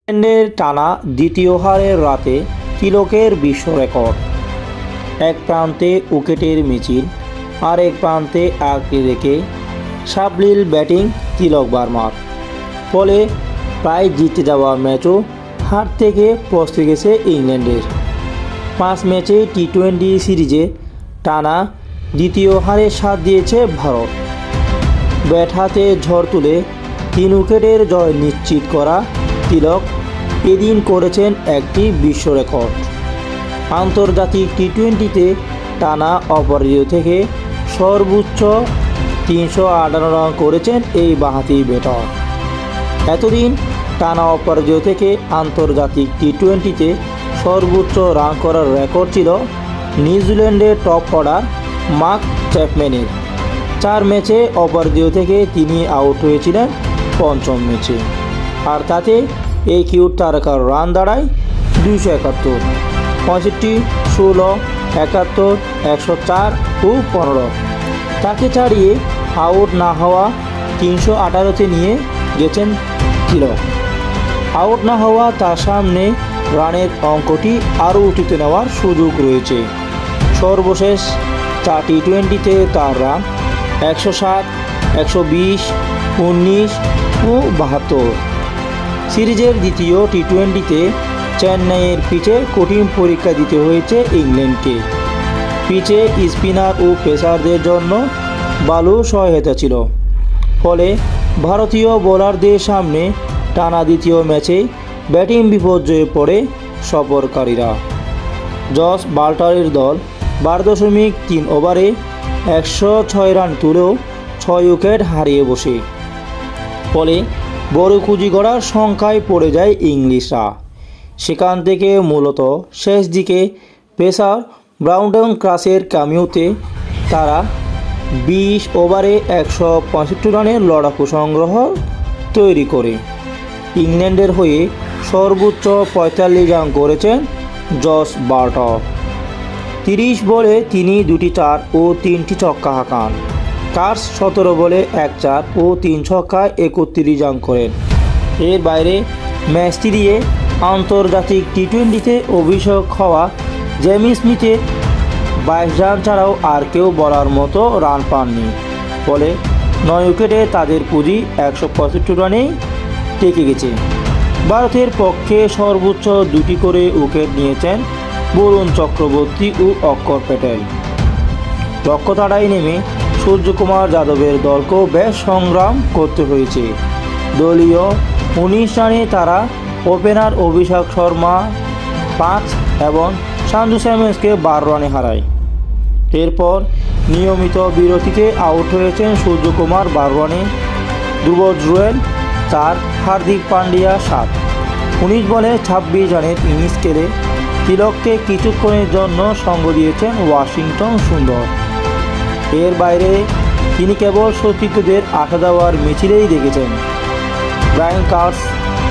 ইংল্যান্ডের টানা দ্বিতীয় হারের রাতে তিলকের বিশ্ব রেকর্ড। এক প্রান্তে উইকেটের মিছিল, আরেক প্রান্তে আঁকড়ে রেখে সাবলীল ব্যাটিং তিলক ভার্মার। ফলে প্রায় জিতে যাওয়া ম্যাচও হার থেকে পৌঁছে গেছে ইংল্যান্ডের। 5 ম্যাচে টি-20 সিরিজে টানা দ্বিতীয় হারের স্বাদ দিয়েছে ভারত। ব্যাট হাতে ঝড় তুলে 3 উইকেটের জয় নিশ্চিত করা তিলক এদিন করেছেন একটি বিশ্ব রেকর্ড। আন্তর্জাতিক টি-20তে টানা অপরাজিত থেকে সর্বোচ্চ 358 রান করেছেন এই বাঁহাতি ব্যাটার। এতদিন টানা অপরাজিত থেকে আন্তর্জাতিক টি-20তে সর্বোচ্চ রান করার রেকর্ড ছিল নিউজিল্যান্ডের টপ অর্ডার মার্ক চ্যাপম্যানের। 4 ম্যাচে অপরাজিত থেকে তিনি আউট হয়েছিলেন পঞ্চম ম্যাচে, আর তাতে এই কিউট তারকার রান দাঁড়ায় 271, 65, 16, 71, 104 ও 15। তাকে ছাড়িয়ে আউট না হওয়া 318তে নিয়ে গেছেন তিলক। আউট না হওয়া তার সামনে রানের অঙ্কটি আরও উঠিতে নেওয়ার সুযোগ রয়েছে। সর্বশেষ 4 টি-20তে তার রান 107, 120, 19 ও 72। সিরিজের দ্বিতীয় টি-20তে চেন্নাইয়ের পিচে কঠিন পরীক্ষা দিতে হয়েছে ইংল্যান্ডকে। পিচে স্পিনার ও পেসারদের জন্য ভালো সহায়তা ছিল, ফলে ভারতীয় বোলারদের সামনে টানা দ্বিতীয় ম্যাচে ব্যাটিং বিপর্যয়ে পড়ে সফরকারীরা। জস বাটলারের দল 12.3 ওভারে 106 রান তুলেও 6 উইকেট হারিয়ে বসে। ফলে বড় কুজি গড়ার সংখ্যায় পড়ে যায় ইংলিশরা। সেখান থেকে মূলত শেষ দিকে পেসার ব্রাউন ক্রাসের ক্যামিওতে তারা 20 ওভারে 165 রানের লড়াকু সংগ্রহ তৈরি করে ইংল্যান্ডের হয়ে সর্বোচ্চ 45 রান করেছেন জস বাটলার। 30 বলে তিনি 2টি 4 ও 3টি ছক্কা হাঁকান। কার্স 17 বলে 1 4 ও 3 ছক্কায় 31 রান করেন। এর বাইরে ম্যাচটি দিয়ে আন্তর্জাতিক টি-20তে অভিষেক হওয়া জেমি স্মিথের 22 রান ছাড়াও আর কেউ বলার মতো রান পাননি। ফলে 9 উইকেটে তাদের পুঁজি 165 রানেই টেকে গেছে। ভারতের পক্ষে সর্বোচ্চ 2টি করে উইকেট নিয়েছেন বরুণ চক্রবর্তী ও অক্ষর প্যাটেল। লক্ষ্য তাড়াই নেমে সূর্যকুমার যাদবের দলকেও বেশ সংগ্রাম করতে হয়েছে। দলীয় 19 রানে তারা ওপেনার অভিষেক শর্মা 5 এবং সঞ্জু স্যামসনকে 12 রানে হারায়। এরপর নিয়মিত বিরতিতে আউট হয়েছেন সূর্যকুমার 12 রানে, ধ্রুব জুয়েল 4, হার্দিক পান্ডিয়া 7। 19 বলে 26 রানের ইনিংস খেলে তিলককে কিছুক্ষণের জন্য সঙ্গ দিয়েছেন ওয়াশিংটন সুন্দর। এর বাইরে তিনি কেবল সতীর্থদের আশা দেওয়ার মিছিলেই দেখেছেন। ব্রায়ান কার্স,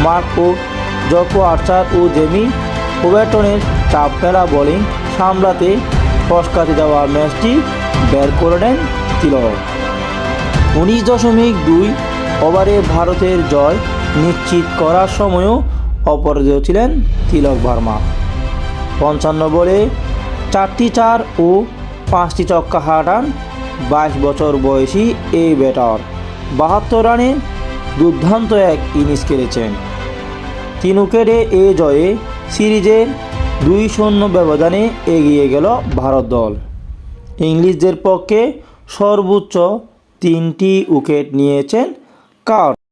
মার্ক ও জকো আর্চার ও জেমি ওভারটনের চাপ ফেলা বোলিং সামলাতে ফসকাতে যাওয়া ম্যাচটি বের করে নেন তিলক। 19.2 ওভারে ভারতের জয় নিশ্চিত করার সময়ও অপরাজিত ছিলেন তিলক ভার্মা। 55 বলে 4টি 4 ও 5টি ছক্কা হাঁকান 22 বছর বয়সী এই ব্যাটার। 72 রানে দুর্দান্ত এক ইনিংস খেলেছেন। 3 উইকেটে এ জয়ে সিরিজের 2-0 ব্যবধানে এগিয়ে গেল ভারত দল। ইংলিশদের পক্ষে সর্বোচ্চ 3টি উইকেট নিয়েছেন কার্স।